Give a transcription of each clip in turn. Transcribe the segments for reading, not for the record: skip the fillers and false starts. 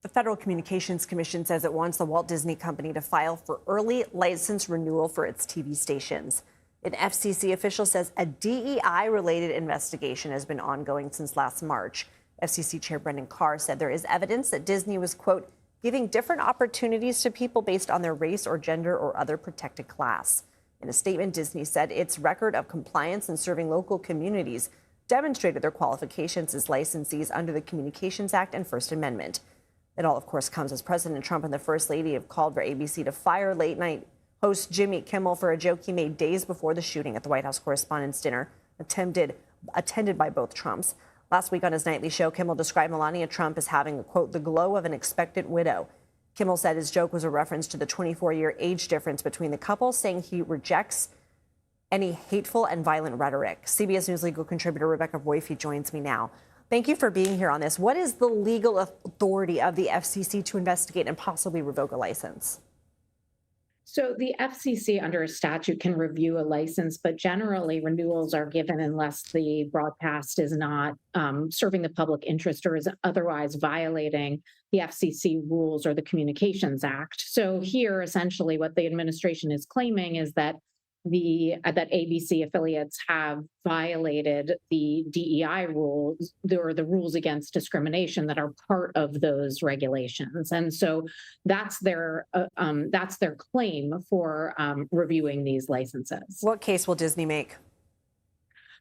The Federal Communications Commission says it wants the Walt Disney Company to file for early license renewal for its TV stations. An FCC official says a DEI-related investigation has been ongoing since last March. FCC Chair Brendan Carr said there is evidence that Disney was, quote, giving different opportunities to people based on their race or gender or other protected class. In a statement, Disney said its record of compliance and serving local communities demonstrated their qualifications as licensees under the Communications Act and First Amendment. It all, of course, comes as President Trump and the First Lady have called for ABC to fire late-night host Jimmy Kimmel for a joke he made days before the shooting at the White House Correspondents' Dinner, attended by both Trumps. Last week on his nightly show, Kimmel described Melania Trump as having, quote, the glow of an expectant widow. Kimmel said his joke was a reference to the 24-year age difference between the couple, saying he rejects any hateful and violent rhetoric. CBS News legal contributor Rebecca Boyfie joins me now. Thank you for being here on this. What is the legal authority of the FCC to investigate and possibly revoke a license? So the FCC under a statute can review a license, but generally renewals are given unless the broadcast is not serving the public interest or is otherwise violating the FCC rules or the Communications Act. So here, essentially, what the administration is claiming is that that ABC affiliates have violated the DEI rules or the rules against discrimination that are part of those regulations, and so that's their claim for reviewing these licenses. What case will Disney make?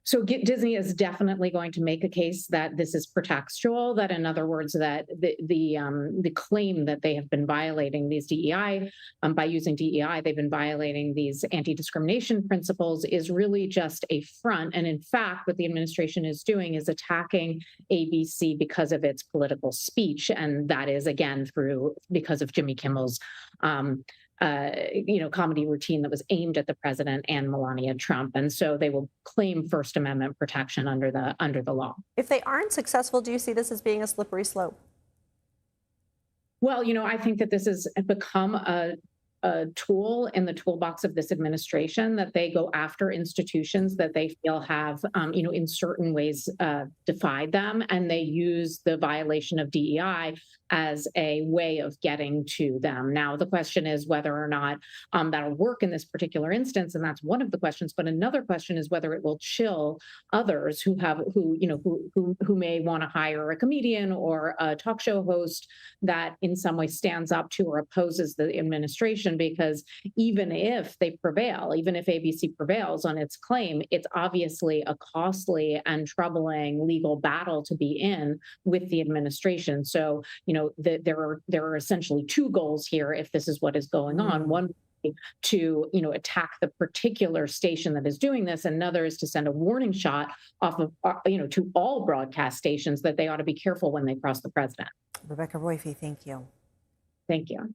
So Disney is definitely going to make a case that this is pretextual, that in other words, that the claim that they have been violating these DEI, by using DEI, they've been violating these anti-discrimination principles is really just a front. And in fact, what the administration is doing is attacking ABC because of its political speech. And that is, again, because of Jimmy Kimmel's comedy routine that was aimed at the president and Melania Trump. And so they will claim First Amendment protection under the law. If they aren't successful, do you see this as being a slippery slope? Well, I think that this has become a tool in the toolbox of this administration, that they go after institutions that they feel have, in certain ways defied them. And they use the violation of DEI as a way of getting to them. Now, the question is whether or not that'll work in this particular instance. And that's one of the questions. But another question is whether it will chill others who may want to hire a comedian or a talk show host that in some way stands up to or opposes the administration. Because even if they prevail, even if ABC prevails on its claim, it's obviously a costly and troubling legal battle to be in with the administration. So, there are essentially two goals here if this is what is going on. One, to attack the particular station that is doing this, and another is to send a warning shot off of to all broadcast stations that they ought to be careful when they cross the president. Rebecca Boyfie, thank you. Thank you.